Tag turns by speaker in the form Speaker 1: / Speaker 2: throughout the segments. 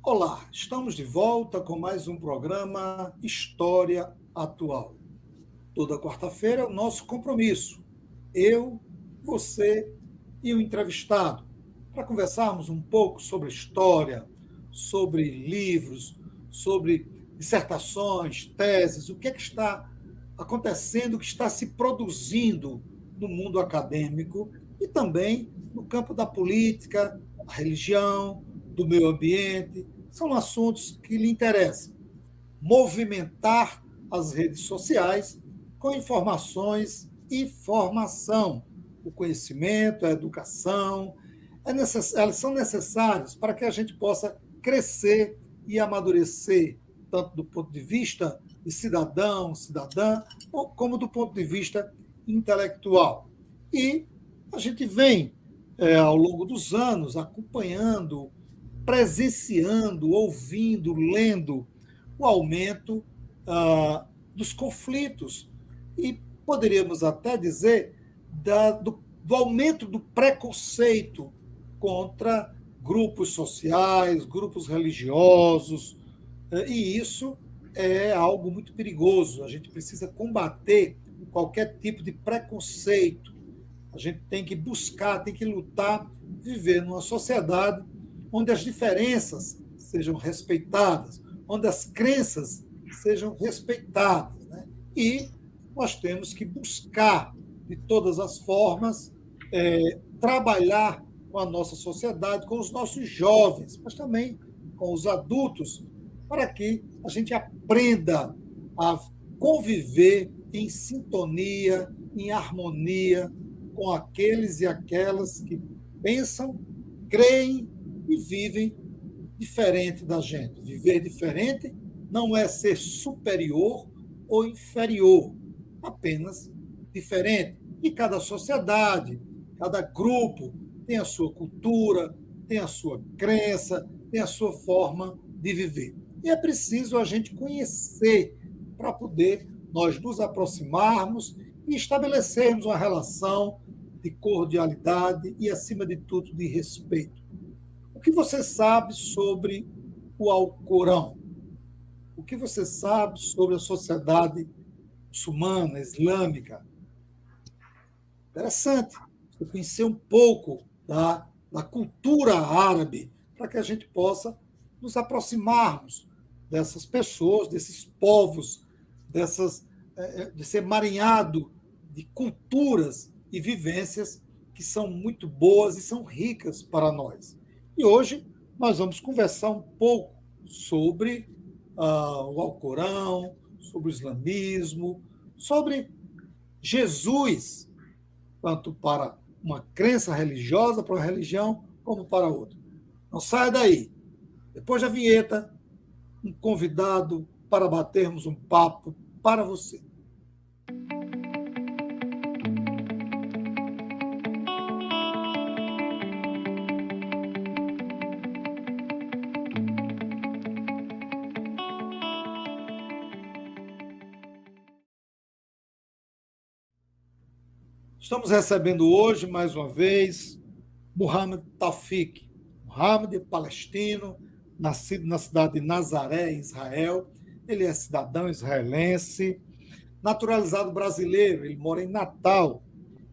Speaker 1: Olá, estamos de volta com mais um programa História Atual. Toda quarta-feira é o nosso compromisso. Eu, você e o entrevistado, para conversarmos um pouco sobre história, sobre livros, sobre dissertações, teses, o que está acontecendo, o que está se produzindo no mundo acadêmico e também no campo da política, da religião, do meio ambiente. São assuntos que lhe interessam. Movimentar as redes sociais com informações e formação. O conhecimento, a educação, elas são necessárias para que a gente possa crescer e amadurecer, tanto do ponto de vista de cidadão, cidadã, como do ponto de vista intelectual. E a gente vem, ao longo dos anos, acompanhando, presenciando, ouvindo, lendo o aumento dos conflitos e poderíamos até dizer do aumento do preconceito contra grupos sociais, grupos religiosos, e isso é algo muito perigoso. A gente precisa combater qualquer tipo de preconceito. A gente tem que buscar, tem que lutar, viver numa sociedade onde as diferenças sejam respeitadas, onde as crenças sejam respeitadas. Né? E nós temos que buscar, de todas as formas, trabalhar com a nossa sociedade, com os nossos jovens, mas também com os adultos, para que a gente aprenda a conviver em sintonia, em harmonia com aqueles e aquelas que pensam, creem e vivem diferente da gente. Viver diferente não é ser superior ou inferior, apenas diferente. E cada sociedade, cada grupo tem a sua cultura, tem a sua crença, tem a sua forma de viver. E é preciso a gente conhecer para poder nós nos aproximarmos e estabelecermos uma relação de cordialidade e, acima de tudo, de respeito. O que você sabe sobre o Alcorão? O que você sabe sobre a sociedade muçulmana, islâmica? Interessante você conhecer um pouco da cultura árabe, para que a gente possa nos aproximarmos dessas pessoas, desses povos, desse emaranhado de culturas e vivências que são muito boas e são ricas para nós. E hoje nós vamos conversar um pouco sobre o Alcorão, sobre o islamismo, sobre Jesus, tanto para uma crença religiosa, para uma religião, como para outra. Não saia daí. Depois da vinheta, um convidado para batermos um papo para você. Estamos recebendo hoje, mais uma vez, Muhammad Taufik. Muhammad é palestino, nascido na cidade de Nazaré, em Israel. Ele é cidadão israelense, naturalizado brasileiro. Ele mora em Natal.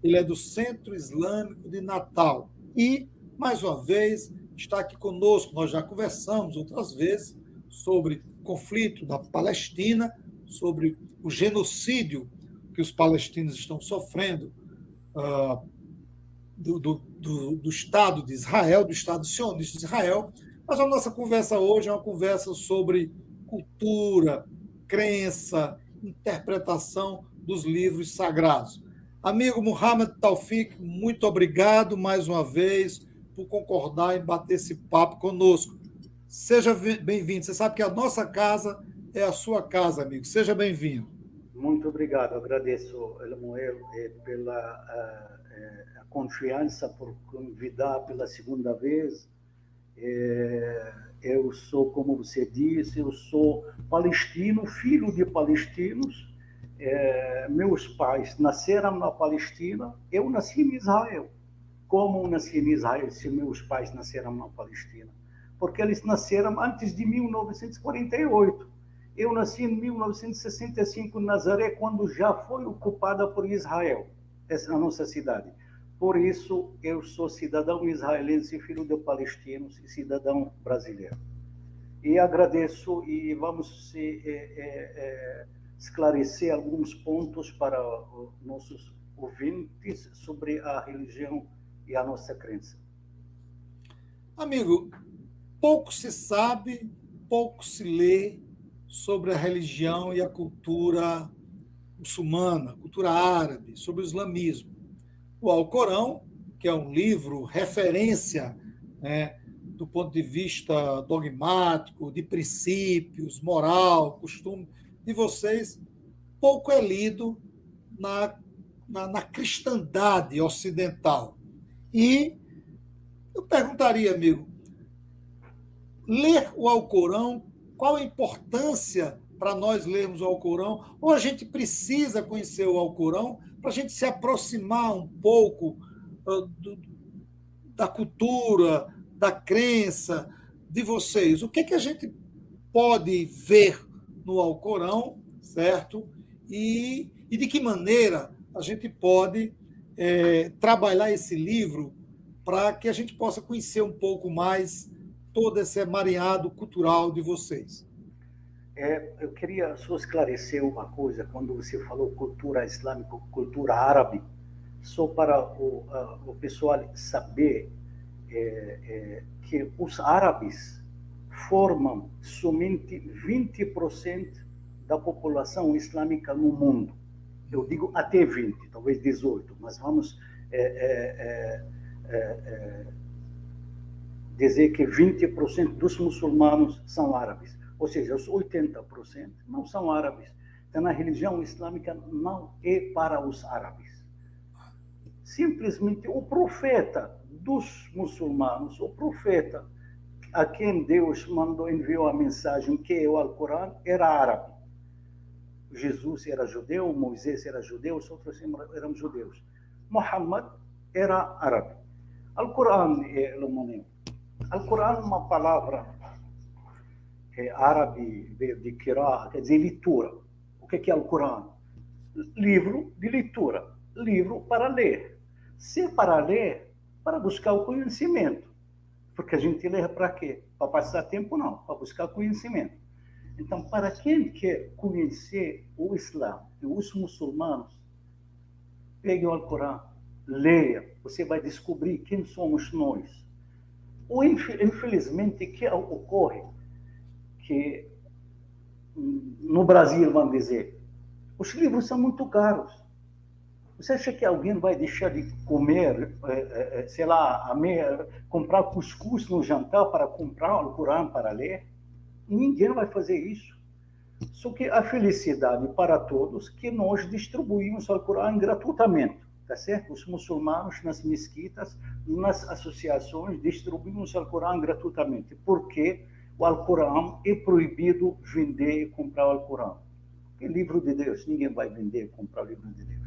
Speaker 1: Ele é do Centro Islâmico de Natal. E, mais uma vez, está aqui conosco. Nós já conversamos outras vezes sobre o conflito da Palestina, sobre o genocídio que os palestinos estão sofrendo do Estado de Israel, do Estado sionista de Israel, mas a nossa conversa hoje é uma conversa sobre cultura, crença, interpretação dos livros sagrados. Amigo Muhammad Taufik, muito obrigado mais uma vez por concordar em bater esse papo conosco. Seja bem-vindo. Você sabe que a nossa casa é a sua casa, amigo. Seja bem-vindo.
Speaker 2: Muito obrigado. Agradeço, Elmoel, pela a confiança por convidar pela segunda vez. Eu sou, como você disse, eu sou palestino, filho de palestinos. Meus pais nasceram na Palestina. Eu nasci em Israel. Como nasci em Israel se meus pais nasceram na Palestina? porque eles nasceram antes de 1948. Eu nasci em 1965 em Nazaré, quando já foi ocupada por Israel, essa é a nossa cidade. Por isso, eu sou cidadão israelense, filho de palestinos e cidadão brasileiro. E agradeço e vamos esclarecer alguns pontos para os nossos ouvintes sobre a religião e a nossa crença.
Speaker 1: Amigo, pouco se sabe, pouco se lê sobre a religião e a cultura muçulmana, cultura árabe, sobre o islamismo. O Alcorão, que é um livro referência, né, do ponto de vista dogmático, de princípios, moral, costume de vocês, pouco é lido na cristandade ocidental. E eu perguntaria, amigo, ler o Alcorão, qual a importância para nós lermos o Alcorão? Ou a gente precisa conhecer o Alcorão para a gente se aproximar um pouco da cultura, da crença de vocês? O que a gente pode ver no Alcorão, certo? E de que maneira a gente pode trabalhar esse livro para que a gente possa conhecer um pouco mais todo esse emaranhado cultural de vocês?
Speaker 2: Eu queria só esclarecer uma coisa, quando você falou cultura islâmica, cultura árabe, só para o pessoal saber que os árabes formam somente 20% da população islâmica no mundo. Eu digo até 20, talvez 18, mas vamos dizer que 20% dos muçulmanos são árabes. Ou seja, os 80% não são árabes. Então, a religião islâmica não é para os árabes. Simplesmente o profeta dos muçulmanos, o profeta a quem Deus enviou a mensagem, que é o Alcorão, era árabe. Jesus era judeu, Moisés era judeu, os outros eram judeus. Muhammad era árabe. Alcorão é Alcorão é uma palavra árabe de Qirá, quer dizer leitura. O que é Alcorão? Livro de leitura, livro para ler. Se é para ler, para buscar o conhecimento. Porque a gente lê para quê? Para passar tempo, não, para buscar conhecimento. Então, para quem quer conhecer o Islã e os muçulmanos, pegue o Alcorão, leia, você vai descobrir quem somos nós. Ou, infelizmente, o que ocorre? Que no Brasil, vamos dizer, os livros são muito caros. Você acha que alguém vai deixar de comer, sei lá, comprar cuscuz no jantar para comprar o Alcorão para ler? Ninguém vai fazer isso. Só que a felicidade para todos que nós distribuímos o Alcorão gratuitamente, tá certo? Os muçulmanos nas mesquitas, nas associações, distribuímos o Alcorão gratuitamente. Porque o Alcorão é proibido vender e comprar o Alcorão. É livro de Deus, ninguém vai vender e comprar o livro de Deus.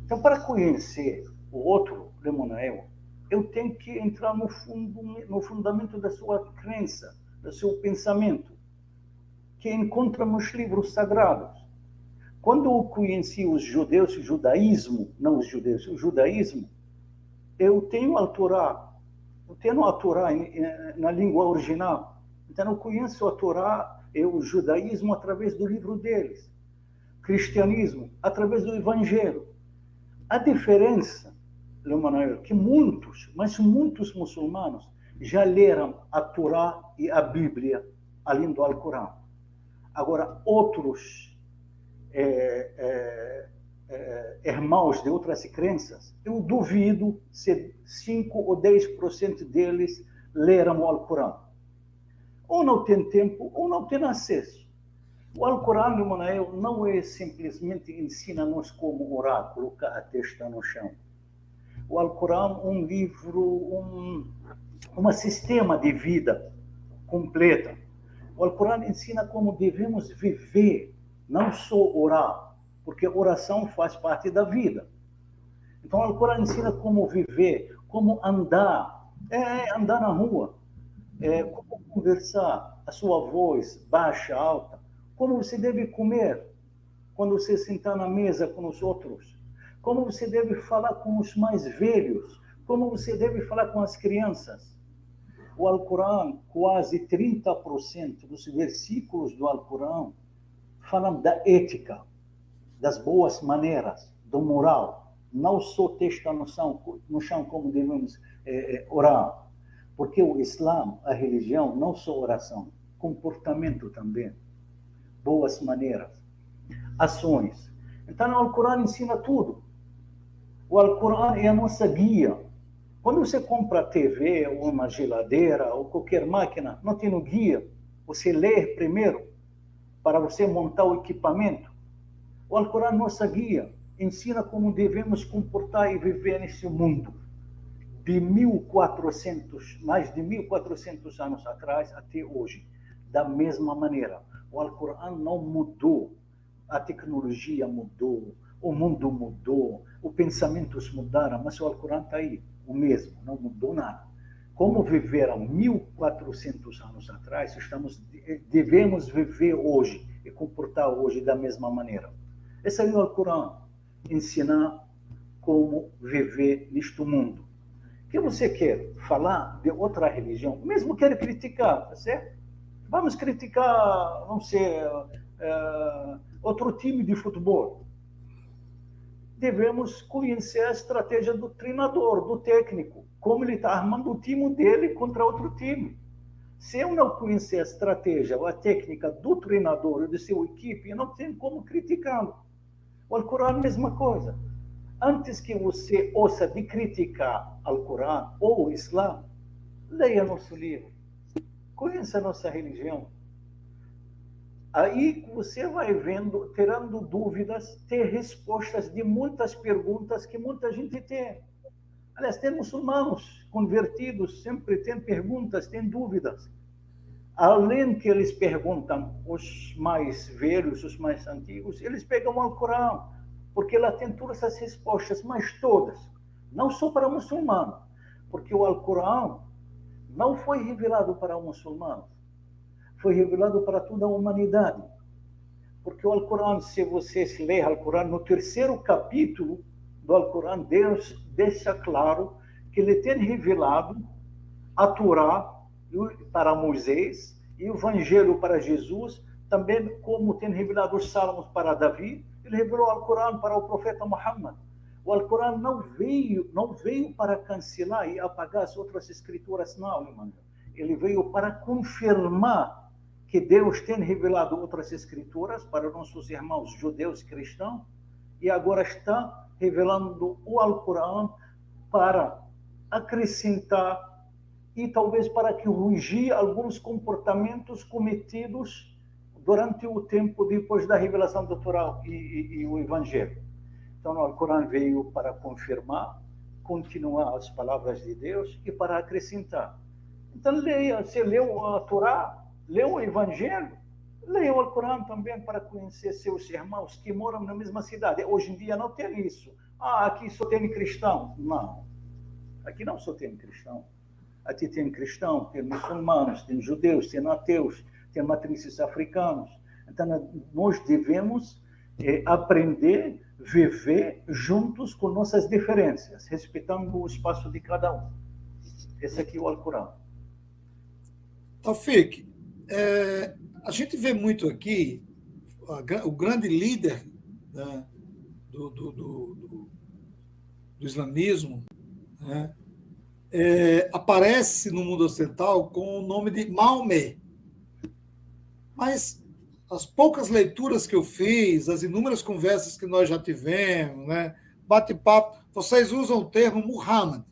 Speaker 2: Então, para conhecer o outro, Lemanuel, eu tenho que entrar no fundamento da sua crença, do seu pensamento, que encontra nos livros sagrados. Quando eu conheci os judeus, o judaísmo, não os judeus, o judaísmo, eu tenho a Torá, na língua original. Então, eu conheço a Torá e o judaísmo através do livro deles. Cristianismo, através do Evangelho. A diferença, Lemanuel, que muitos muçulmanos já leram a Torá e a Bíblia, além do Alcorão. Agora, outros irmãos de outras crenças, eu duvido se 5 ou 10% deles leram o Alcorão. Ou não tem tempo, ou não tem acesso. O Alcorão, Lemanuel, não é simplesmente ensina-nos como orar, colocar a testa no chão. O Alcorão é um livro, um sistema de vida completa. O Alcorão ensina como devemos viver, não só orar, porque oração faz parte da vida. Então, o Alcorão ensina como viver, como andar, andar na rua. como conversar, a sua voz baixa, alta, como você deve comer quando você sentar na mesa com os outros, como você deve falar com os mais velhos, como você deve falar com as crianças. O Alcorão, quase 30% dos versículos do Alcorão falam da ética, das boas maneiras, do moral. Não só texto no chão como devemos orar. Porque o Islã, a religião, não só oração, comportamento também, boas maneiras, ações. Então, o Alcorão ensina tudo. O Alcorão é a nossa guia. Quando você compra TV, ou uma geladeira, ou qualquer máquina, não tem no guia. Você lê primeiro, para você montar o equipamento. O Alcorão é a nossa guia. Ensina como devemos comportar e viver nesse mundo. De 1400, mais de 1400 anos atrás até hoje, da mesma maneira. O Alcorão não mudou, a tecnologia mudou, o mundo mudou, os pensamentos mudaram, mas o Alcorão está aí, o mesmo, não mudou nada. Como viveram 1400 anos atrás, devemos viver hoje e comportar hoje da mesma maneira. Esse é o Alcorão, ensinar como viver neste mundo. Que você quer falar de outra religião, mesmo quer criticar, tá certo? Vamos criticar, vamos ser outro time de futebol. Devemos conhecer a estratégia do treinador, do técnico, como ele está armando o time dele contra outro time. Se eu não conhecer a estratégia ou a técnica do treinador ou de sua equipe, eu não tenho como criticá-lo. O Alcorão é a mesma coisa. Antes que você ouça de criticar o Alcorão ou o Islã, leia nosso livro, conheça a nossa religião. Aí você vai vendo, terando dúvidas, ter respostas de muitas perguntas que muita gente tem. Aliás, tem muçulmanos convertidos, sempre tem perguntas, tem dúvidas. Além que eles perguntam, os mais velhos, os mais antigos, eles pegam o Alcorão, porque ela tem todas as respostas, mas todas, não só para o muçulmano, porque o Alcorão não foi revelado para o muçulmano, foi revelado para toda a humanidade. Porque o Alcorão, se vocês lerem o Alcorão, no terceiro capítulo do Alcorão, Deus deixa claro que ele tem revelado a Torá para Moisés e o Evangelho para Jesus, também como tem revelado os Salmos para Davi. Ele revelou o Alcorão para o profeta Muhammad. O Alcorão não veio para cancelar e apagar as outras escrituras, não, irmão. Ele veio para confirmar que Deus tem revelado outras escrituras para nossos irmãos judeus e cristãos, e agora está revelando o Alcorão para acrescentar e talvez para corrigir alguns comportamentos cometidos durante o tempo depois da revelação do Torá e o Evangelho. Então, o Alcorão veio para confirmar, continuar as palavras de Deus e para acrescentar. Então, leia, você leu a Torá, leu o Evangelho, leia o Alcorão também para conhecer seus irmãos que moram na mesma cidade. Hoje em dia não tem isso. Aqui só tem cristão. Não. Aqui não só tem cristão. Aqui tem cristão, tem muçulmanos, tem judeus, tem ateus, tem matrizes africanos. Então, nós devemos aprender, viver juntos com nossas diferenças, respeitando o espaço de cada um. Esse aqui é o Alcorão.
Speaker 1: Taufik, a gente vê muito aqui o grande líder, né, do islamismo, né, aparece no mundo ocidental com o nome de Maomé. Mas as poucas leituras que eu fiz, as inúmeras conversas que nós já tivemos, né, bate-papo, vocês usam o termo Muhammad.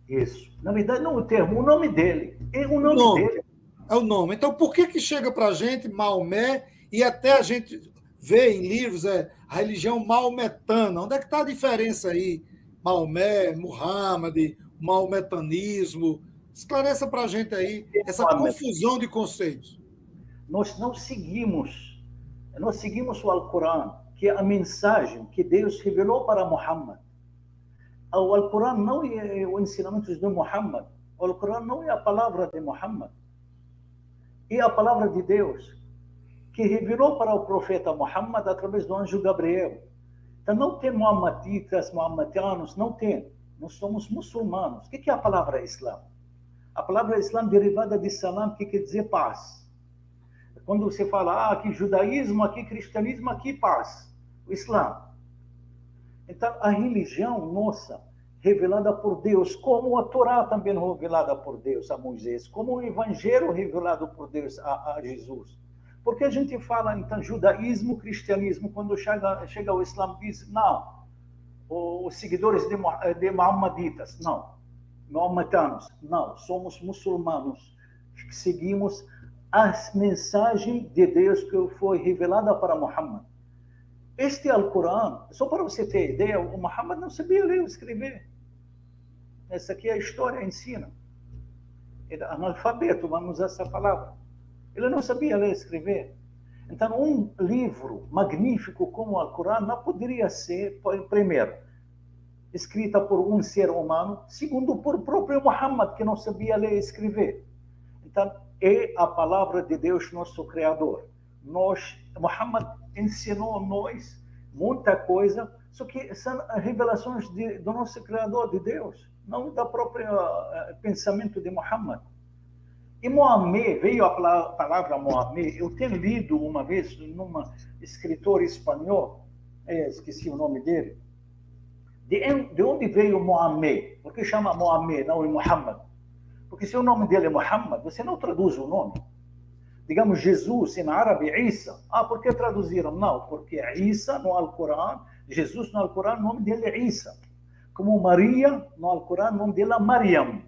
Speaker 2: Isso. Na verdade, não o termo, o nome dele. O nome dele.
Speaker 1: É o nome. Então, por que chega para a gente Maomé e até a gente vê em livros a religião maometana? Onde é que está a diferença aí? Maomé, Muhammad, maometanismo. Esclareça para a gente aí essa confusão de conceitos.
Speaker 2: Nós seguimos o Alcorão, que é a mensagem que Deus revelou para Muhammad. O Alcorão não é o ensinamento de Muhammad, O Alcorão não é a palavra de Muhammad, é a palavra de Deus, que revelou para o profeta Muhammad através do anjo Gabriel. Então não tem muhammaditas, muhammadianos, não tem. Nós somos muçulmanos. O que é a palavra Islã? A palavra Islã derivada de salam, que quer dizer paz. Quando você fala, aqui judaísmo, aqui cristianismo, aqui paz. O Islã. Então, a religião nossa, revelada por Deus, como a Torá também revelada por Deus a Moisés, como o Evangelho revelado por Deus a Jesus. Porque a gente fala, então, judaísmo, cristianismo, quando chega o Islã, diz, não, os seguidores de Muhammaditas, não, muçulmanos, não, somos muçulmanos, que seguimos as mensagens de Deus que foi revelada para Muhammad. Este Alcorão, só para você ter ideia, o Muhammad não sabia ler ou escrever. Essa aqui é a história, ensina. Ele era analfabeto, vamos usar essa palavra. Ele não sabia ler e escrever. Então, um livro magnífico como o Alcorão não poderia ser, primeiro, escrita por um ser humano, segundo, por o próprio Muhammad, que não sabia ler e escrever. Então, é a palavra de Deus, nosso Criador. Muhammad ensinou a nós muita coisa, só que são revelações do nosso Criador, de Deus, não da própria pensamento de Muhammad. E Mohammed, veio a palavra Mohammed, eu tenho lido uma vez num escritor espanhol, esqueci o nome dele, de onde veio Mohammed? Por que chama Mohammed, não é Muhammad? Porque se o nome dele é Muhammad, você não traduz o nome. Digamos, Jesus, em árabe, Isa. Por que traduziram? Não, porque Isa no Alcorão, Jesus no Alcorão, o nome dele é Isa. Como Maria, no Alcorão, o nome dela é Maryam.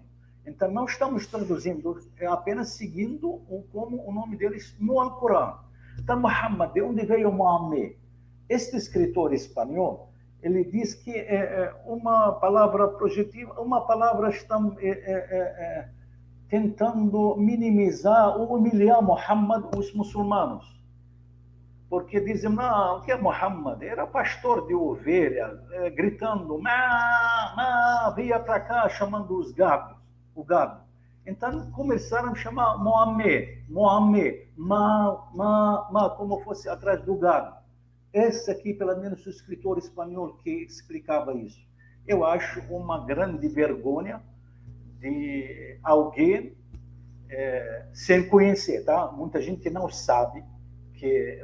Speaker 2: Então, não estamos traduzindo, é apenas seguindo como o nome deles no Alcorão. Então, Muhammad, de onde veio Mohammed? Este escritor espanhol, ele diz que é uma palavra projetiva, uma palavra está tentando minimizar ou humilhar Muhammad, os muçulmanos. Porque dizem, não, o que é Muhammad? Era pastor de ovelha, gritando, vinha para cá, chamando o gado. Então começaram a chamar Mohammed, como fosse atrás do gado. Esse aqui, pelo menos, o escritor espanhol que explicava isso. Eu acho uma grande vergonha de alguém sem conhecer, tá? Muita gente não sabe que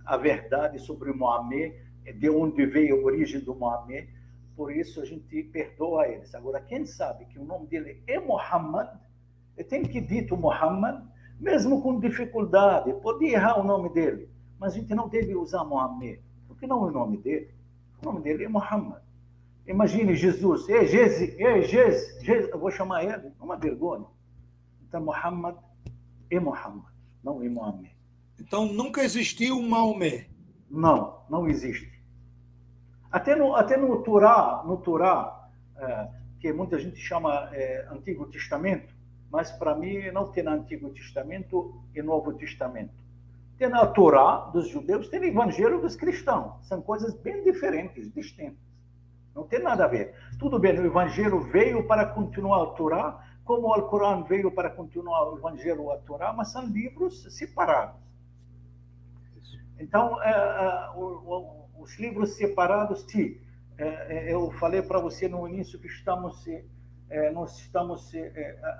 Speaker 2: a verdade sobre Mohammed, de onde veio a origem do Mohammed, por isso a gente perdoa eles. Agora, quem sabe que o nome dele é Muhammad, tem que dito Muhammad, mesmo com dificuldade, pode errar o nome dele, mas a gente não deve usar Mohammed, porque não é o nome dele. O nome dele é Muhammad. Imagine Jesus, eu vou chamar ele, uma vergonha. Então, Muhammad é Muhammad, não é Mohammed.
Speaker 1: Então, nunca existiu um Maomé?
Speaker 2: Não, não existe. Até no Torá, que muita gente chama Antigo Testamento, mas para mim não tem Antigo Testamento e Novo Testamento. Tem a Torá dos judeus, tem o Evangelho dos cristãos. São coisas bem diferentes, distintas. Não tem nada a ver. Tudo bem, o Evangelho veio para continuar a Torá, como o Alcorão veio para continuar o Evangelho e a Torá, mas são livros separados. Então, os livros separados, eu falei para você no início que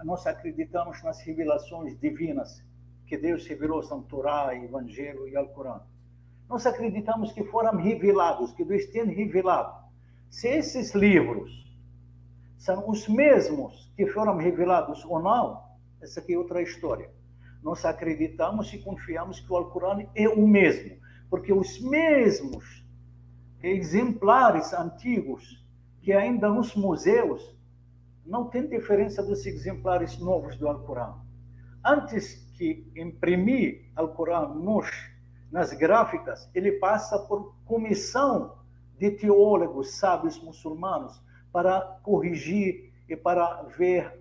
Speaker 2: nós acreditamos nas revelações divinas, que Deus revelou na Torá, Evangelho e Alcorão. Nós acreditamos que foram revelados, que Deus tem revelado. Se esses livros são os mesmos que foram revelados ou não, essa aqui é outra história. Nós acreditamos e confiamos que o Alcorão é o mesmo, porque os mesmos exemplares antigos que ainda nos museus não tem diferença dos exemplares novos do Alcorão. Antes que imprimir Alcorão nas gráficas, ele passa por comissão de teólogos sábios muçulmanos para corrigir e para ver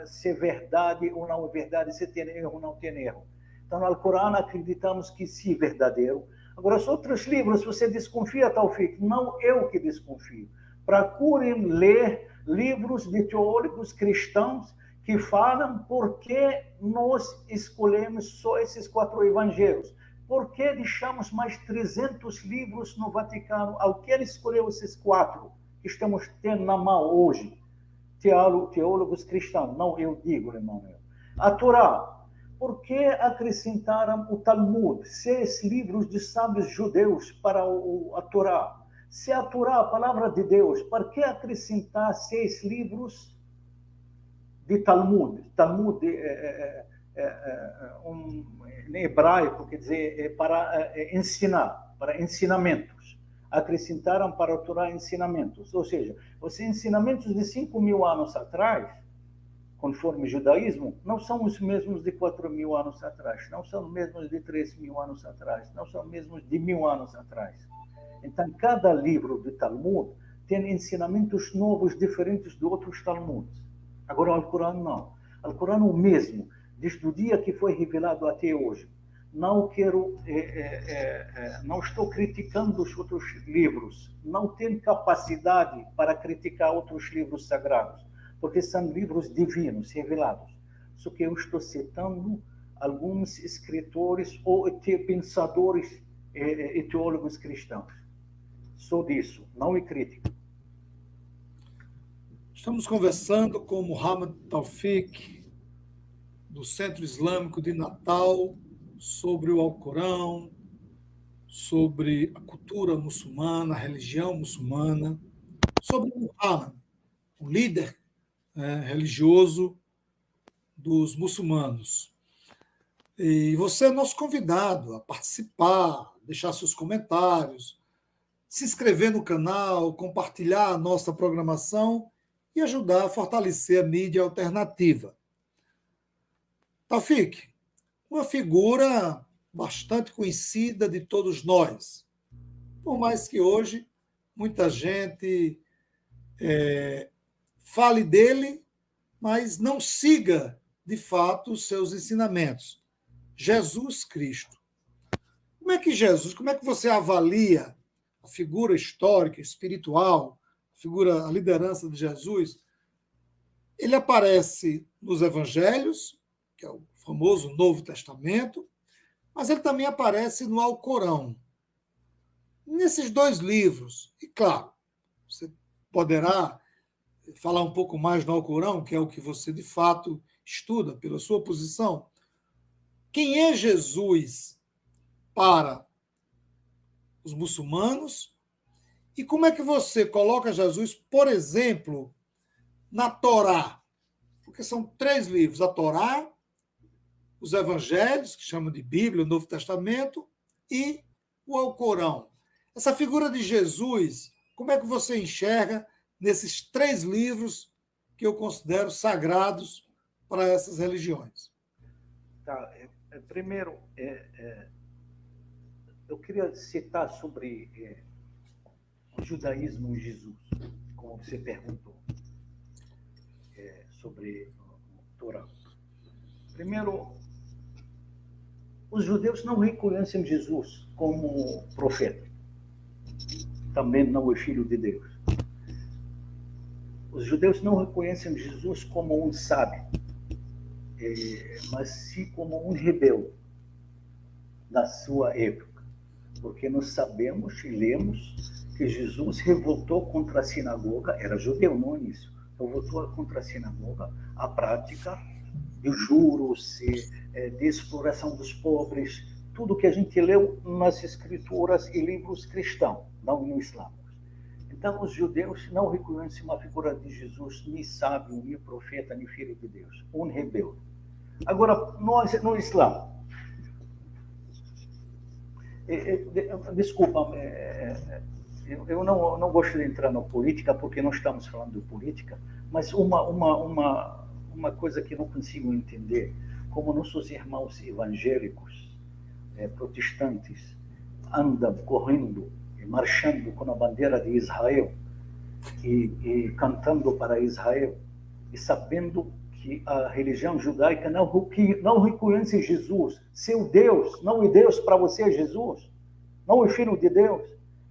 Speaker 2: se é verdade ou não é verdade, se tem erro ou não tem erro. Então, no Alcorão acreditamos que sim, é verdadeiro. Agora, os outros livros, você desconfia, Taufik? Não eu que desconfio. Procurem ler livros de teólogos cristãos que falam por que nós escolhemos só esses 4 evangelhos. Por que deixamos mais 300 livros no Vaticano? Ao que ele escolheu esses 4 que estamos tendo na mão hoje? Teólogos cristãos, não eu digo, Emmanuel. A Torá. Por que acrescentaram o Talmud, 6 livros de sábios judeus para a Torá? Se a Torá, a palavra de Deus, por que acrescentar 6 livros de Talmud? Talmud em hebraico, quer dizer, para ensinar, para ensinamentos. Acrescentaram para a Torá ensinamentos. Ou seja, os ensinamentos de 5.000 anos atrás, conforme o judaísmo, não são os mesmos de 4.000 anos atrás, não são os mesmos de 3.000 anos atrás, não são os mesmos de 1.000 anos atrás. Então, cada livro de Talmud tem ensinamentos novos, diferentes de outros Talmuds. Agora, o Alcorão não. O Alcorão é o mesmo, desde o dia que foi revelado até hoje. Não estou criticando os outros livros, não tenho capacidade para criticar outros livros sagrados, porque são livros divinos, revelados. Só que eu estou citando alguns escritores ou pensadores e teólogos cristãos. Só disso, não é crítica.
Speaker 1: Estamos conversando com Muhammad Taufik, do Centro Islâmico de Natal, sobre o Alcorão, sobre a cultura muçulmana, a religião muçulmana, sobre Muhammad, o líder religioso dos muçulmanos. E você é nosso convidado a participar, deixar seus comentários, se inscrever no canal, compartilhar a nossa programação e ajudar a fortalecer a mídia alternativa. Taufik, uma figura bastante conhecida de todos nós, por mais que hoje muita gente fale dele, mas não siga, de fato, os seus ensinamentos. Jesus Cristo. Como é que você avalia a figura histórica, espiritual, a liderança de Jesus? Ele aparece nos evangelhos, que é o famoso Novo Testamento, mas ele também aparece no Alcorão. Nesses 2 livros, e claro, você poderá falar um pouco mais no Alcorão, que é o que você de fato estuda pela sua posição. Quem é Jesus para os muçulmanos e como é que você coloca Jesus, por exemplo, na Torá? Porque são 3 livros, a Torá, os evangelhos, que chamam de Bíblia, o Novo Testamento, e o Alcorão. Essa figura de Jesus, como é que você enxerga nesses 3 livros que eu considero sagrados para essas religiões?
Speaker 2: Tá. Primeiro, eu queria citar sobre o judaísmo e Jesus, como você perguntou, sobre o Torá. Primeiro, os judeus não reconhecem Jesus como profeta. Também não é filho de Deus. Os judeus não reconhecem Jesus como um sábio, mas sim como um rebelde da sua época. Porque nós sabemos e lemos que Jesus revoltou contra a sinagoga, era judeu no início, revoltou contra a sinagoga, a prática de juros, de exploração dos pobres, tudo que a gente leu nas escrituras e livros cristãos, não no Islã. Então, os judeus não reconhecem uma figura de Jesus, nem sábio, nem profeta, nem filho de Deus, um rebelde. Agora, no Islã, desculpa, eu não gosto de entrar na política, porque não estamos falando de política, mas uma coisa que não consigo entender, como nossos irmãos evangélicos, protestantes, andam correndo, marchando com a bandeira de Israel e cantando para Israel, e sabendo que a religião judaica não reconhece Jesus, seu Deus, não é Deus para você, Jesus, não é filho de Deus,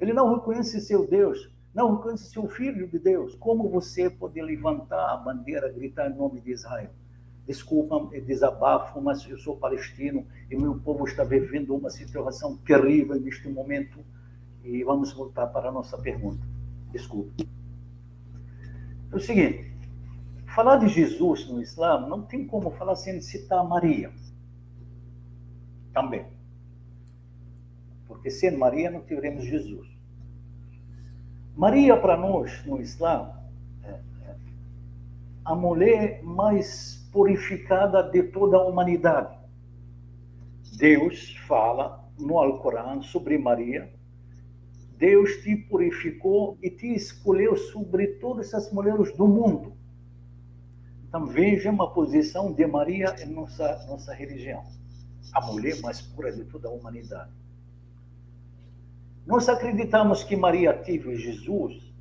Speaker 2: ele não reconhece seu Deus, não reconhece o Filho de Deus, como você pode levantar a bandeira, gritar em nome de Israel? Desculpa, é desabafo, mas eu sou palestino e meu povo está vivendo uma situação terrível neste momento. E vamos voltar para a nossa pergunta. Desculpe. É o seguinte, falar de Jesus no Islã não tem como falar sem citar Maria. Também. Porque sem Maria não teremos Jesus. Maria, para nós, no Islã, é a mulher mais purificada de toda a humanidade. Deus fala no Alcorão sobre Maria. Deus te purificou e te escolheu sobre todas as mulheres do mundo. Então veja uma posição de Maria em nossa religião. A mulher mais pura de toda a humanidade. Nós acreditamos que Maria teve Jesus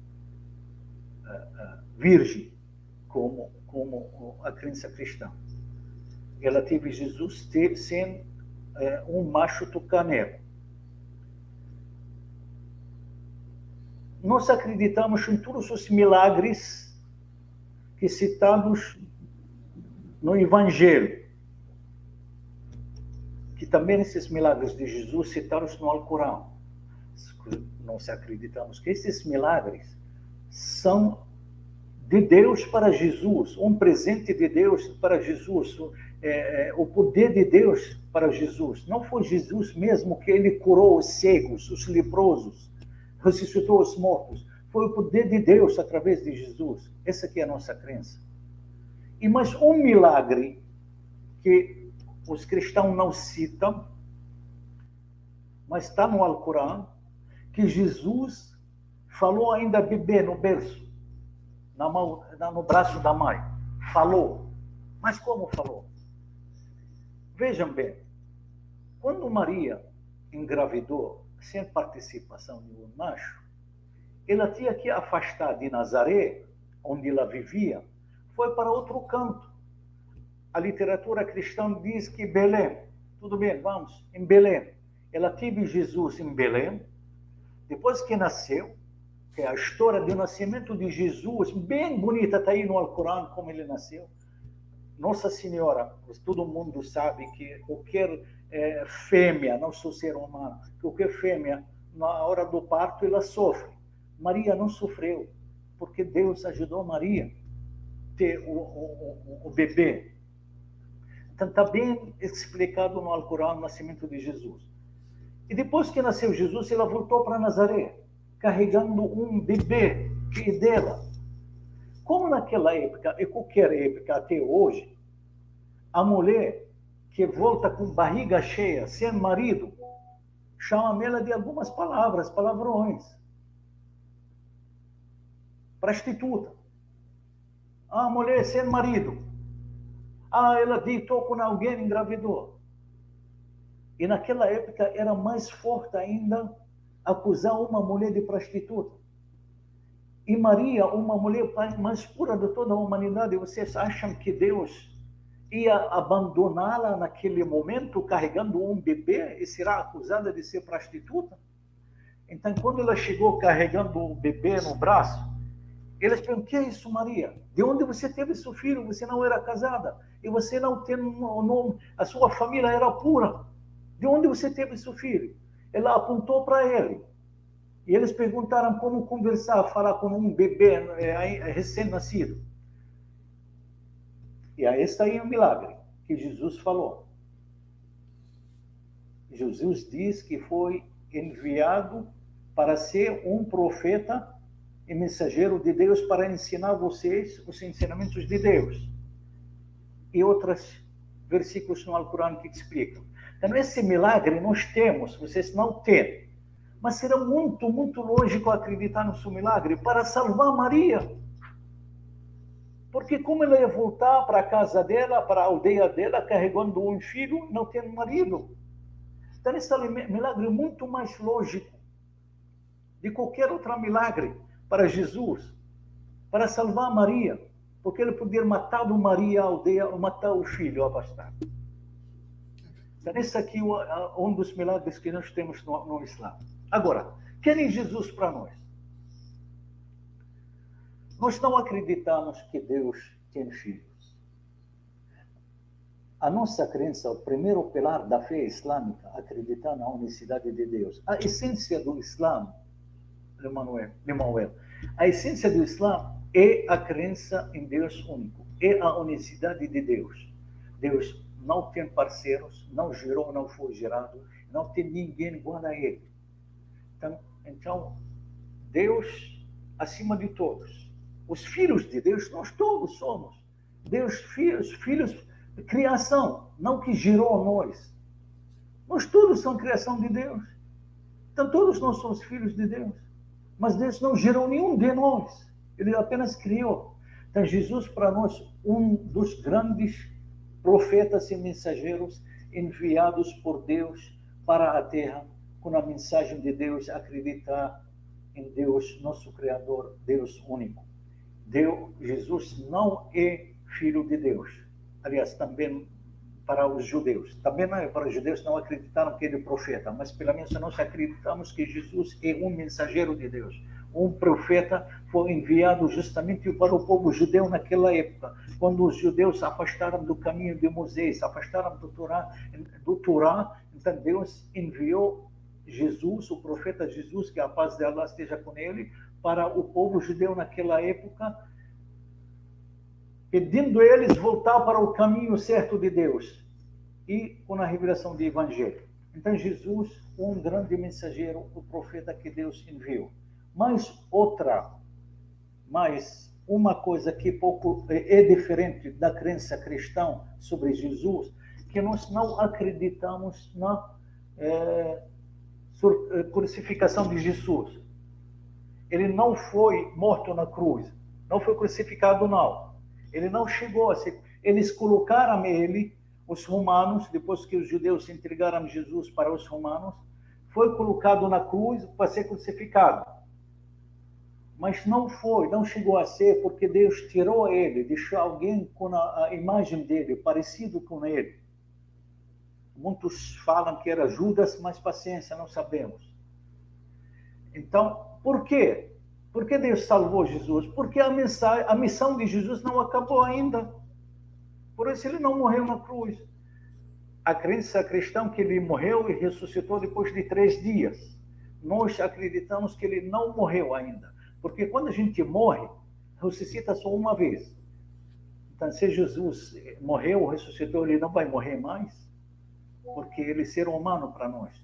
Speaker 2: virgem, como a crença cristã. Ela teve Jesus sem um macho tocar nela. Nós acreditamos em todos os milagres que citados no Evangelho, que também esses milagres de Jesus citados no Alcorão. Nós acreditamos que esses milagres são de Deus para Jesus, um presente de Deus para Jesus, o poder de Deus para Jesus. Não foi Jesus mesmo que ele curou os cegos, os leprosos, ressuscitou os mortos. Foi o poder de Deus através de Jesus. Essa aqui é a nossa crença. E mais um milagre que os cristãos não citam, mas está no Alcorão, que Jesus falou ainda bebê no berço, no braço da mãe. Falou. Mas como falou? Vejam bem, quando Maria engravidou, sem participação de um macho, ela tinha que afastar de Nazaré, onde ela vivia, foi para outro canto. A literatura cristã diz que Belém, tudo bem, vamos, em Belém. Ela teve Jesus em Belém, depois que nasceu, que é a história do nascimento de Jesus, bem bonita, está aí no Alcorão como ele nasceu. Nossa Senhora, todo mundo sabe que qualquer fêmea, não sou ser humano, qualquer fêmea, na hora do parto, ela sofre. Maria não sofreu, porque Deus ajudou Maria a ter o bebê. Então, está bem explicado no Alcorão o nascimento de Jesus. E depois que nasceu Jesus, ela voltou para Nazaré, carregando um bebê que é dela. Como naquela época, e qualquer época até hoje, a mulher que volta com barriga cheia, sem marido, chama ela de algumas palavras, palavrões. Prostituta. Ah, mulher sem marido. Ah, ela deitou com alguém, engravidou. E naquela época era mais forte ainda acusar uma mulher de prostituta. E Maria, uma mulher mais pura de toda a humanidade, vocês acham que Deus ia abandoná-la naquele momento carregando um bebê e será acusada de ser prostituta? Então, quando ela chegou carregando o bebê no braço, eles perguntaram: o que é isso, Maria? De onde você teve seu filho? Você não era casada. E você não tem um nome. A sua família era pura. De onde você teve seu filho? Ela apontou para ele. E eles perguntaram como conversar, falar com um bebê recém-nascido. E aí está aí um milagre que Jesus falou. Jesus diz que foi enviado para ser um profeta e mensageiro de Deus para ensinar vocês os ensinamentos de Deus. E outros versículos no Alcorão que explicam. Então, esse milagre nós temos, vocês não têm. Mas será muito, muito lógico acreditar no seu milagre para salvar Maria. Porque como ela ia voltar para a casa dela, para a aldeia dela, carregando um filho, não tendo marido? Então, esse milagre é muito mais lógico de qualquer outro milagre para Jesus, para salvar Maria. Porque ele podia matar Maria, a aldeia, ou matar o filho, a bastardo. Então, esse aqui é um dos milagres que nós temos no Islã. Agora, quem é Jesus para nós? Nós não acreditamos que Deus tem filhos. A nossa crença, o primeiro pilar da fé islâmica, acreditar na unicidade de Deus. A essência do Islã, Lemuel, a essência do Islã é a crença em Deus único, é a unicidade de Deus. Deus não tem parceiros, não gerou, não foi gerado, não tem ninguém igual a Ele. Então, Deus acima de todos. Os filhos de Deus, nós todos somos. Deus, filhos, criação, não que gerou nós. Nós todos somos criação de Deus. Então, todos nós somos filhos de Deus. Mas Deus não gerou nenhum de nós. Ele apenas criou. Então, Jesus, para nós, um dos grandes profetas e mensageiros enviados por Deus para a terra, com a mensagem de Deus, acreditar em Deus, nosso Criador, Deus único. Jesus não é filho de Deus. Aliás, também para os judeus. Também não é para os judeus, não acreditaram que ele é profeta, mas pelo menos nós acreditamos que Jesus é um mensageiro de Deus. Um profeta foi enviado justamente para o povo judeu naquela época, quando os judeus se afastaram do caminho de Moisés, se afastaram do Torá, então Deus enviou Jesus, o profeta Jesus, que a paz de Allah esteja com ele, para o povo judeu naquela época, pedindo a eles voltar para o caminho certo de Deus e com a revelação do Evangelho. Então Jesus, um grande mensageiro, o profeta que Deus enviou. Mas uma coisa que pouco é diferente da crença cristã sobre Jesus, que nós não acreditamos na crucificação de Jesus. Ele não foi morto na cruz, não foi crucificado, não. Ele não chegou a ser... Eles colocaram ele, os romanos, depois que os judeus entregaram Jesus para os romanos, foi colocado na cruz para ser crucificado. Mas não chegou a ser, porque Deus tirou ele, deixou alguém com a imagem dele, parecido com ele. Muitos falam que era Judas, mas paciência, não sabemos. Então, por quê? Por que Deus salvou Jesus? Porque a missão de Jesus não acabou ainda. Por isso ele não morreu na cruz. A crença cristã é que ele morreu e ressuscitou depois de 3 dias. Nós acreditamos que ele não morreu ainda. Porque quando a gente morre, ressuscita só uma vez. Então, se Jesus morreu ou ressuscitou, ele não vai morrer mais, porque ele é ser humano para nós.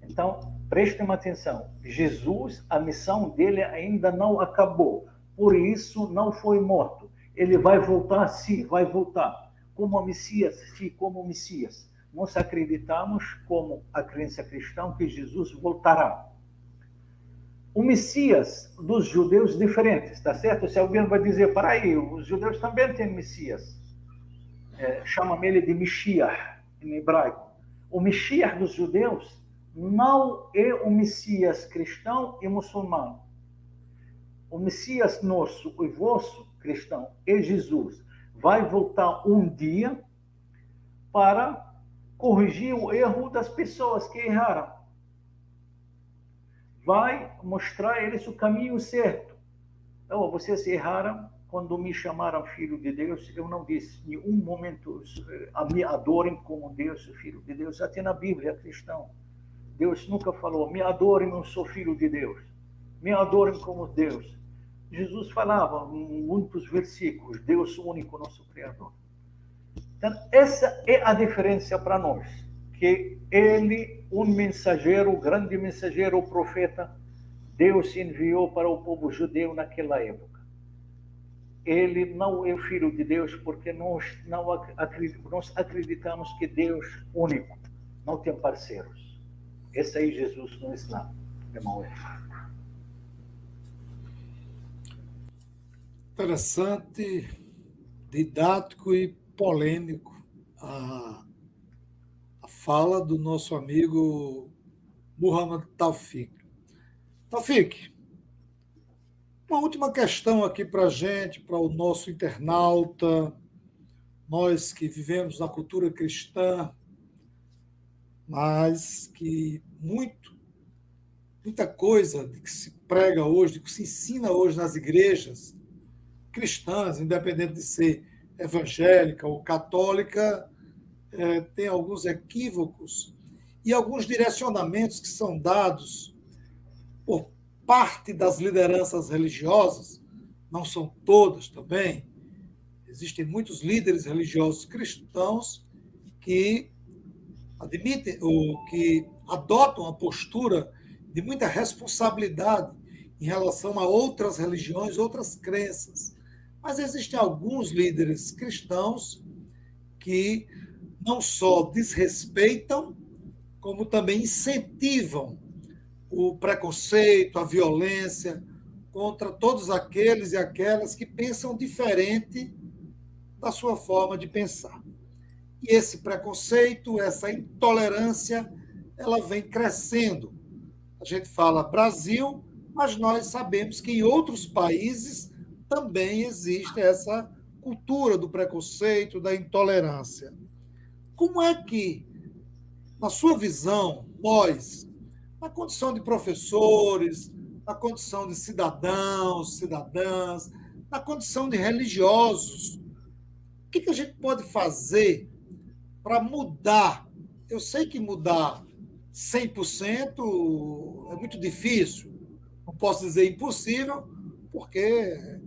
Speaker 2: Então, prestem atenção. Jesus, a missão dele ainda não acabou. Por isso, não foi morto. Ele vai voltar, sim, vai voltar. Como o Messias, sim, como o Messias. Nós acreditamos, como a crença cristã, que Jesus voltará. O Messias dos judeus diferentes, tá certo? Se alguém vai dizer, para aí, os judeus também têm Messias. Chamam ele de Mashiach, em hebraico. O Mashiach dos judeus não é o Messias cristão e muçulmano. O Messias nosso e vosso cristão é Jesus. Vai voltar um dia para corrigir o erro das pessoas que erraram. Vai mostrar a eles o caminho certo. Então, vocês erraram quando me chamaram filho de Deus. Eu não disse em nenhum momento me adorem como Deus, filho de Deus. Até na Bíblia cristã, Deus nunca falou, me adorem, eu sou filho de Deus. Me adorem como Deus. Jesus falava em muitos versículos, Deus único, nosso Criador. Então, essa é a diferença para nós, que ele, um mensageiro, grande mensageiro, o profeta, Deus enviou para o povo judeu naquela época. Ele não é filho de Deus, porque nós acreditamos que Deus único, não tem parceiros. Esse aí é Jesus no Islã, irmão.
Speaker 1: Interessante, didático e polêmico a fala do nosso amigo Muhammad Taufik. Taufik, uma última questão aqui para a gente, para o nosso internauta, nós que vivemos na cultura cristã, mas que muita coisa de que se prega hoje, de que se ensina hoje nas igrejas, cristãs, independente de ser evangélica ou católica, tem alguns equívocos e alguns direcionamentos que são dados por parte das lideranças religiosas, não são todas também. Existem muitos líderes religiosos cristãos que admitem ou que adotam a postura de muita responsabilidade em relação a outras religiões, outras crenças. Mas existem alguns líderes cristãos que não só desrespeitam, como também incentivam o preconceito, a violência contra todos aqueles e aquelas que pensam diferente da sua forma de pensar. E esse preconceito, essa intolerância, ela vem crescendo. A gente fala Brasil, mas nós sabemos que em outros países também existe essa cultura do preconceito, da intolerância. Como é que, na sua visão, nós, na condição de professores, na condição de cidadãos, cidadãs, na condição de religiosos, o que a gente pode fazer para mudar? Eu sei que mudar 100% é muito difícil, não posso dizer impossível, porque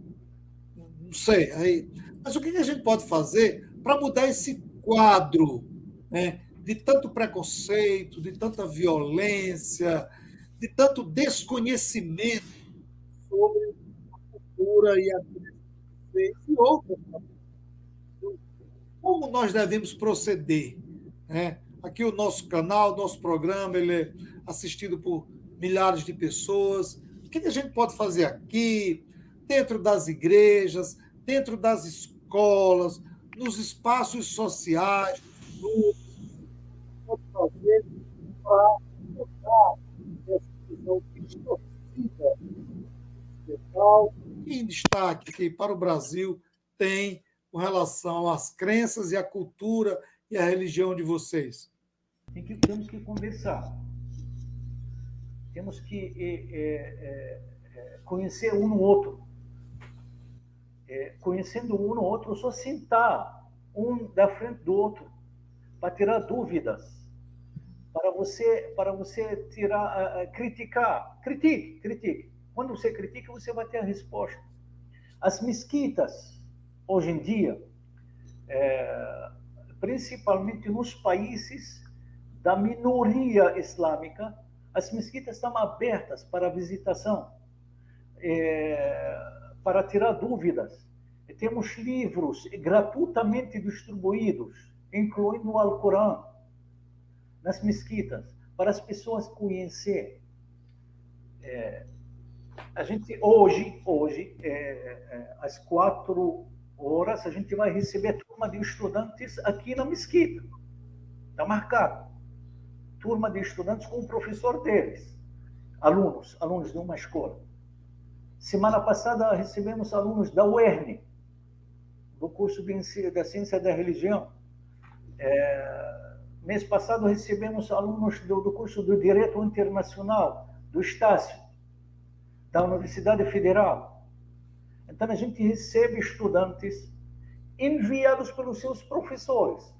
Speaker 1: não sei. Mas o que a gente pode fazer para mudar esse quadro, né, de tanto preconceito, de tanta violência, de tanto desconhecimento sobre a cultura e a e outras? Como nós devemos proceder? Né? Aqui o nosso canal, o nosso programa, ele é assistido por milhares de pessoas. O que a gente pode fazer aqui, dentro das igrejas, dentro das escolas, nos espaços sociais, pode fazer para mudar essa visão distorcida social? E em destaque aqui para o Brasil tem com relação às crenças e à cultura e à religião de vocês?
Speaker 2: Temos que conversar. Temos que conhecer um no outro. Conhecendo um no outro, só sentar um da frente do outro para tirar dúvidas, para você tirar, criticar. Critique. Quando você critica, você vai ter a resposta. As mesquitas, hoje em dia, principalmente nos países da minoria islâmica, as mesquitas estão abertas para visitação, para tirar dúvidas. Temos livros gratuitamente distribuídos, incluindo o Alcorão, nas mesquitas, para as pessoas conhecerem. A gente hoje às 4h, a gente vai receber turma de estudantes aqui na mesquita. Está marcado. Turma de estudantes com o professor deles. Alunos de uma escola. Semana passada recebemos alunos da UERN, do curso da Ciência da Religião. Mês passado recebemos alunos do curso do Direito Internacional, do Estácio, da Universidade Federal. Então, a gente recebe estudantes enviados pelos seus professores.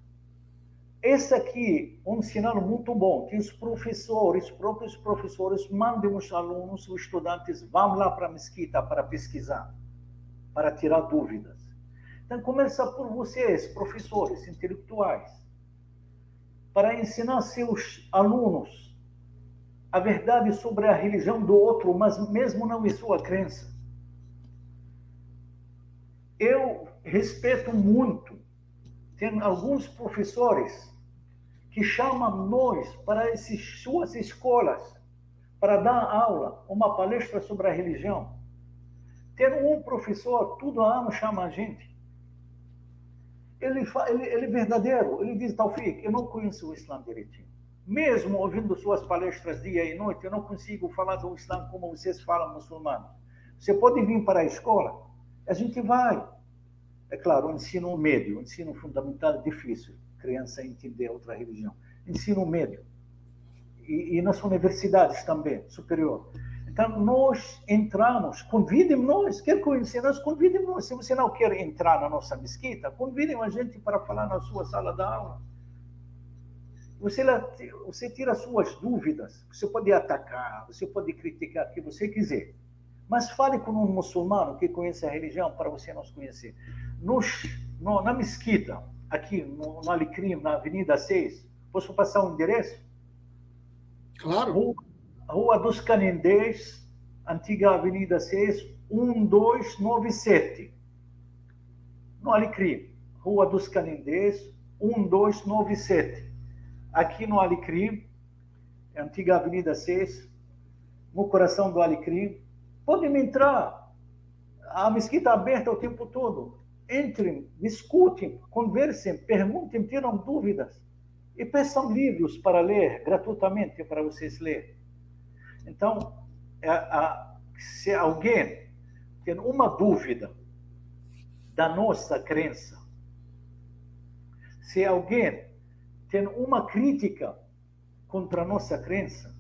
Speaker 2: Esse aqui é um sinal muito bom, que os próprios professores, mandem os alunos, os estudantes, vão lá para a mesquita para pesquisar, para tirar dúvidas. Então, começa por vocês, professores intelectuais, para ensinar seus alunos a verdade sobre a religião do outro, mas mesmo não em sua crença. Eu respeito muito. Tem alguns professores que chamam nós para suas escolas para dar aula, uma palestra sobre a religião. Tem um professor, todo ano chama a gente. Ele é verdadeiro. Ele diz, Taufik, eu não conheço o Islã direitinho. Mesmo ouvindo suas palestras dia e noite, eu não consigo falar do Islã como vocês falam, muçulmano. Você pode vir para a escola? A gente vai. É claro, o ensino médio, o ensino fundamental é difícil, criança entender outra religião. Ensino médio. E nas universidades também, superior. Então, nós entramos, convidem-nos, quer conhecer nós, convidem-nos. Se você não quer entrar na nossa mesquita, convidem a gente para falar na sua sala de aula. Você tira suas dúvidas, você pode atacar, você pode criticar o que você quiser, mas fale com um muçulmano que conhece a religião para você nos conhecer. Na mesquita, aqui no Alecrim, na Avenida 6, posso passar um endereço?
Speaker 1: Claro.
Speaker 2: Rua dos Canindés, antiga Avenida 6, 1297. No Alecrim, Rua dos Canindés, 1297. Aqui no Alecrim, antiga Avenida 6, no coração do Alecrim. Podem entrar. A mesquita é aberta o tempo todo. Entrem, discutem, conversem, perguntem, tiram dúvidas. E peçam livros para ler, gratuitamente, para vocês lerem. Então, se alguém tem uma dúvida da nossa crença, se alguém tem uma crítica contra a nossa crença,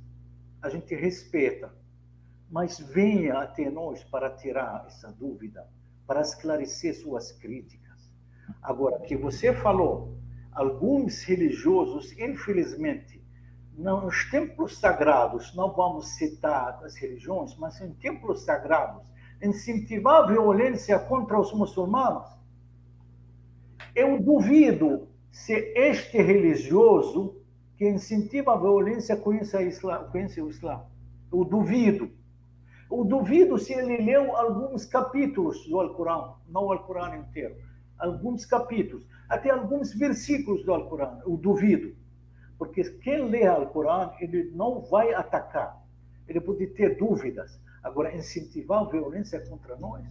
Speaker 2: a gente respeita, mas venha até nós para tirar essa dúvida, para esclarecer suas críticas. Agora, que você falou, alguns religiosos, infelizmente, nos templos sagrados, não vamos citar as religiões, mas em templos sagrados, incentivar a violência contra os muçulmanos. Eu duvido se este religioso que incentiva a violência conhece o Islã. Eu duvido. Eu duvido se ele leu alguns capítulos do Alcorão, não o Alcorão inteiro, alguns capítulos, até alguns versículos do Alcorão. Eu duvido. Porque quem lê o Alcorão, ele não vai atacar. Ele pode ter dúvidas. Agora, incentivar a violência contra nós?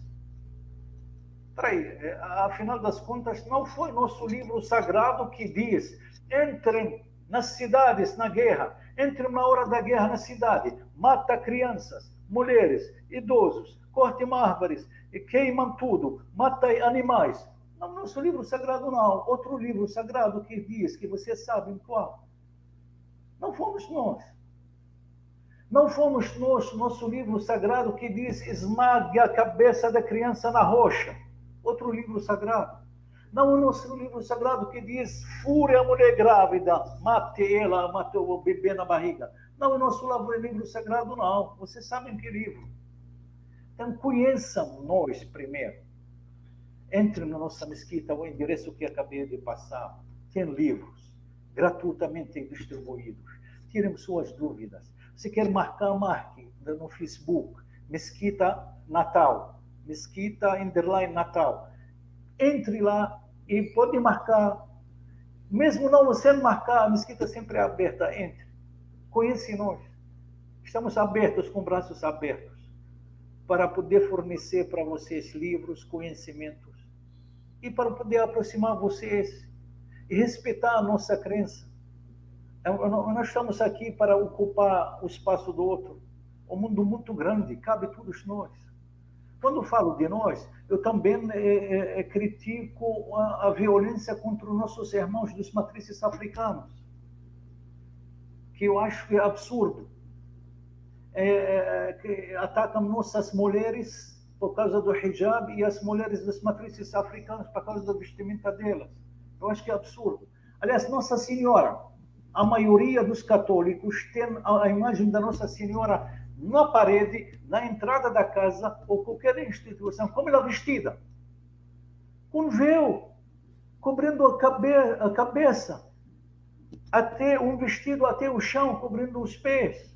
Speaker 2: Peraí, afinal das contas, não foi nosso livro sagrado que diz: entrem nas cidades na guerra, entrem na hora da guerra na cidade, mata crianças, mulheres, idosos, cortem árvores, e queimam tudo, mata animais. Não, nosso livro sagrado não. Outro livro sagrado que diz, que vocês sabem qual. Não fomos nós. Não fomos nós, nosso livro sagrado que diz: esmague a cabeça da criança na rocha. Outro livro sagrado. Não o nosso livro sagrado que diz: fure a mulher grávida, mate ela, mate o bebê na barriga. Não o nosso livro sagrado, não. Vocês sabem que livro. Então, conheçam nós primeiro. Entre na nossa mesquita, o endereço que acabei de passar. Tem livros gratuitamente distribuídos. Tirem suas dúvidas. Se quer marcar, marque no Facebook. Mesquita Natal. Mesquita _ Natal. Entre lá e pode marcar. Mesmo não você marcar, a mesquita sempre é aberta. Entre. Conhece nós. Estamos abertos, com braços abertos, para poder fornecer para vocês livros, conhecimentos, e para poder aproximar vocês e respeitar a nossa crença. Nós estamos aqui para ocupar o espaço do outro. Um mundo muito grande, cabe todos nós. Quando falo de nós, eu também critico a violência contra os nossos irmãos dos matrizes africanos, que eu acho que é absurdo. Que atacam nossas mulheres por causa do hijab e as mulheres das matrizes africanas por causa da vestimenta delas. Eu acho que é absurdo. Aliás, Nossa Senhora, a maioria dos católicos tem a imagem da Nossa Senhora na parede, na entrada da casa ou qualquer instituição. Como ela é vestida? Com véu, cobrindo a cabeça, até um vestido até o chão, cobrindo os pés.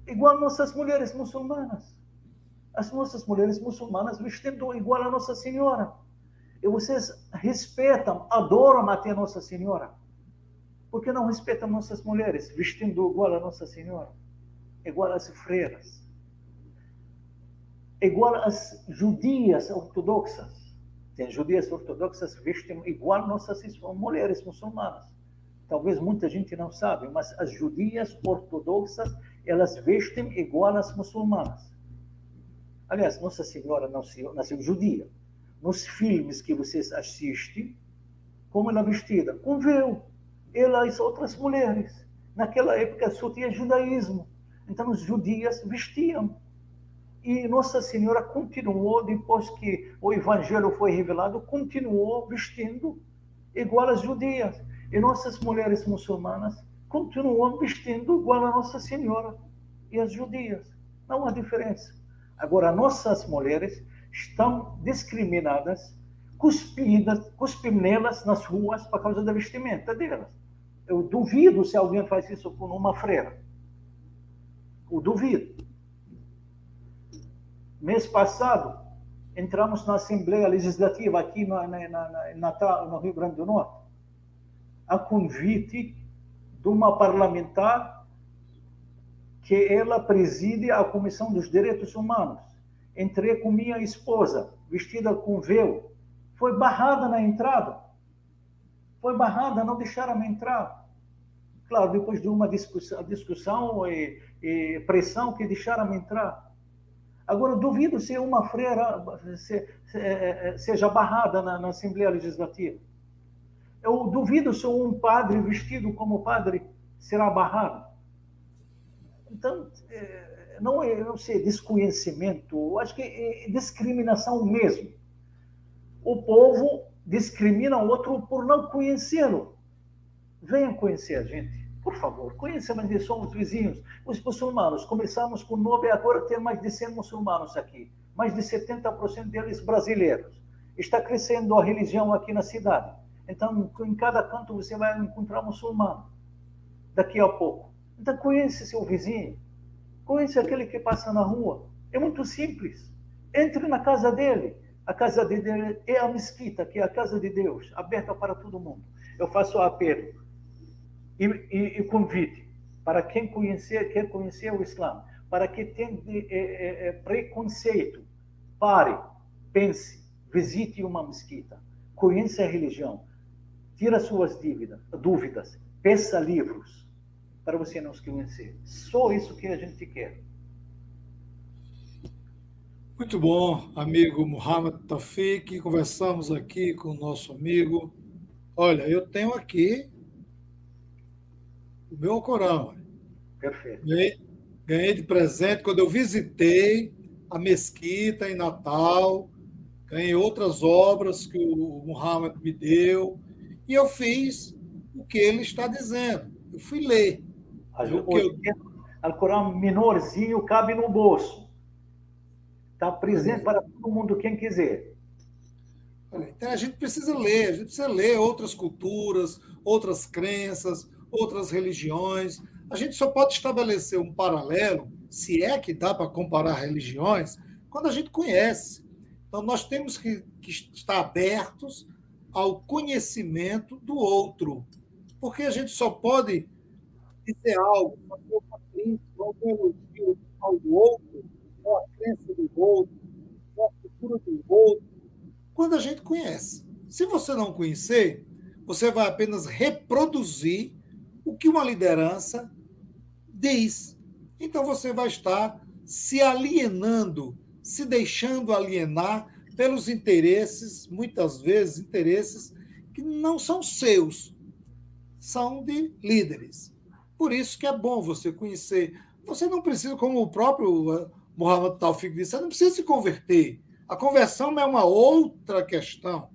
Speaker 2: Igual nossas mulheres muçulmanas. As nossas mulheres muçulmanas vestindo igual a Nossa Senhora. E vocês respeitam, adoram até Nossa Senhora. Por que não respeitam nossas mulheres vestindo igual a Nossa Senhora? Igual às freiras. Igual às judias ortodoxas. Tem judias ortodoxas que vestem igual nossas mulheres muçulmanas. Talvez muita gente não sabe, mas as judias ortodoxas, elas vestem igual às muçulmanas. Aliás, Nossa Senhora nasceu judia. Nos filmes que vocês assistem, como ela é vestida? Com véu. Ela e as outras mulheres. Naquela época só tinha judaísmo. Então, os judias vestiam. E Nossa Senhora continuou, depois que o Evangelho foi revelado, continuou vestindo igual às judias. E nossas mulheres muçulmanas continuam vestindo igual a Nossa Senhora e as judias. Não há diferença. Agora, nossas mulheres estão discriminadas, cuspindo nelas nas ruas por causa da vestimenta delas. Eu duvido se alguém faz isso com uma freira. Eu duvido. Mês passado, entramos na Assembleia Legislativa aqui em Natal, no Rio Grande do Norte, a convite de uma parlamentar que ela preside a Comissão dos Direitos Humanos. Entrei com minha esposa, vestida com véu. Foi barrada na entrada. Foi barrada, não deixaram entrar. Claro, depois de uma discussão e pressão que deixaram entrar. Agora, duvido se uma freira seja barrada na Assembleia Legislativa. Eu duvido se um padre vestido como padre será barrado. Então, não sei, desconhecimento, acho que é discriminação mesmo. O povo discrimina o outro por não conhecê-lo. Venham conhecer a gente, por favor. Conheçam, mas somos vizinhos. Os muçulmanos, começamos com 9, agora tem mais de 100 muçulmanos aqui. Mais de 70% deles brasileiros. Está crescendo a religião aqui na cidade. Então, em cada canto você vai encontrar muçulmano. Daqui a pouco. Então, conheça seu vizinho. Conheça aquele que passa na rua. É muito simples. Entre na casa dele. A casa dele é a mesquita, que é a casa de Deus, aberta para todo mundo. Eu faço apelo e convite para quem quer conhecer o Islã, para quem tem preconceito, pare, pense, visite uma mesquita, conheça a religião, tira suas dúvidas, peça livros para você nos conhecer. Só isso que a gente quer.
Speaker 1: Muito bom, amigo Muhammad Taufik. Conversamos aqui com o nosso amigo. Olha, eu tenho aqui o meu Corão.
Speaker 2: Perfeito.
Speaker 1: Ganhei de presente quando eu visitei a mesquita em Natal. Ganhei outras obras que o Muhammad me deu. E eu fiz o que ele está dizendo. Eu fui ler.
Speaker 2: O Corão menorzinho cabe no bolso. Está presente para todo mundo, quem quiser.
Speaker 1: Então a gente precisa ler outras culturas, outras crenças, outras religiões. A gente só pode estabelecer um paralelo, se é que dá para comparar religiões, quando a gente conhece. Então nós temos que estar abertos ao conhecimento do outro, porque a gente só pode dizer algo, fazer uma crítica, algum elogio ao outro, ou a crença do outro, ou a cultura do outro, quando a gente conhece. Se você não conhecer, você vai apenas reproduzir o que uma liderança diz. Então você vai estar se alienando, se deixando alienar pelos interesses, muitas vezes interesses que não são seus, são de líderes. Por isso que é bom você conhecer. Você não precisa, como o próprio Muhammad Taufik disse, você não precisa se converter. A conversão é uma outra questão.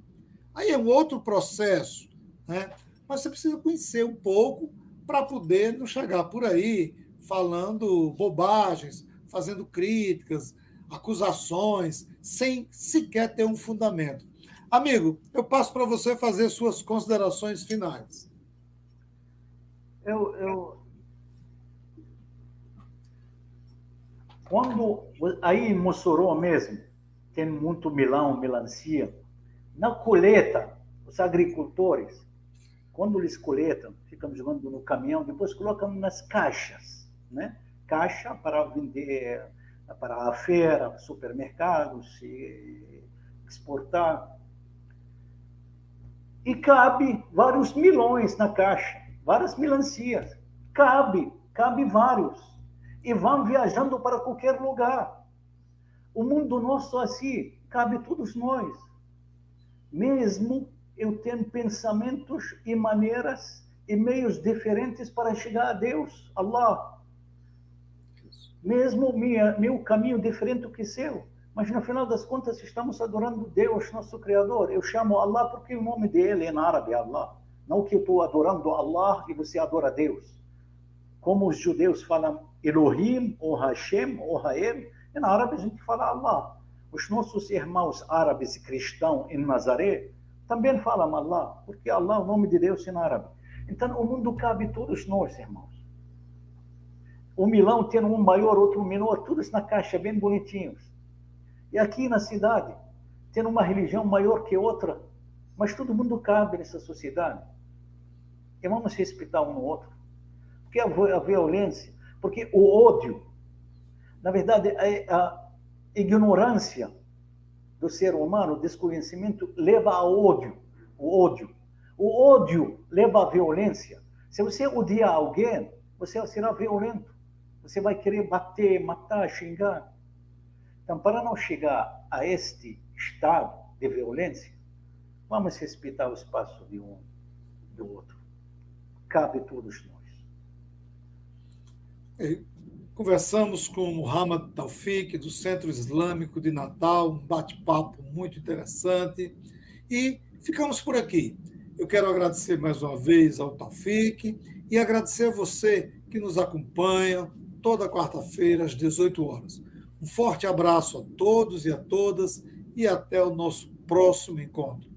Speaker 1: Aí é um outro processo, né? Mas você precisa conhecer um pouco para poder não chegar por aí falando bobagens, fazendo críticas, acusações, sem sequer ter um fundamento. Amigo, eu passo para você fazer suas considerações finais.
Speaker 2: Quando aí em Mossoró mesmo tem muito melão, melancia, na colheita, os agricultores, quando eles coletam, ficam jogando no caminhão, depois colocam nas caixas, né? Caixa para vender para a feira, supermercados, e exportar. E cabe vários milhões na caixa, várias melancias. Cabe vários. E vão viajando para qualquer lugar. O mundo nosso assim, cabe todos nós. Mesmo eu tenho pensamentos e maneiras e meios diferentes para chegar a Deus, Allah. mesmo meu caminho diferente do que seu. Mas no final das contas estamos adorando Deus, nosso Criador. Eu chamo Allah porque o nome dele é em árabe, Allah. Não que eu estou adorando Allah e você adora Deus. Como os judeus falam Elohim, ou Hashem, ou Rael, em árabe a gente fala Allah. Os nossos irmãos árabes e cristãos em Nazaré também falam Allah, porque Allah é o nome de Deus em árabe. Então o mundo cabe a todos nós, irmãos. O Milão tem um maior, outro menor, todos na caixa, bem bonitinhos. E aqui na cidade, tem uma religião maior que outra, mas todo mundo cabe nessa sociedade. E vamos respeitar um no outro. Porque a violência, porque o ódio, na verdade, é a ignorância do ser humano, o desconhecimento, leva ao ódio. O ódio. O ódio leva à violência. Se você odiar alguém, você será violento. Você vai querer bater, matar, xingar. Então, para não chegar a este estado de violência, vamos respeitar o espaço de um do outro. Cabe a todos nós.
Speaker 1: Conversamos com Muhammad Taufik, do Centro Islâmico de Natal, um bate-papo muito interessante. E ficamos por aqui. Eu quero agradecer mais uma vez ao Taufik e agradecer a você que nos acompanha toda quarta-feira, às 18 horas. Um forte abraço a todos e a todas e até o nosso próximo encontro.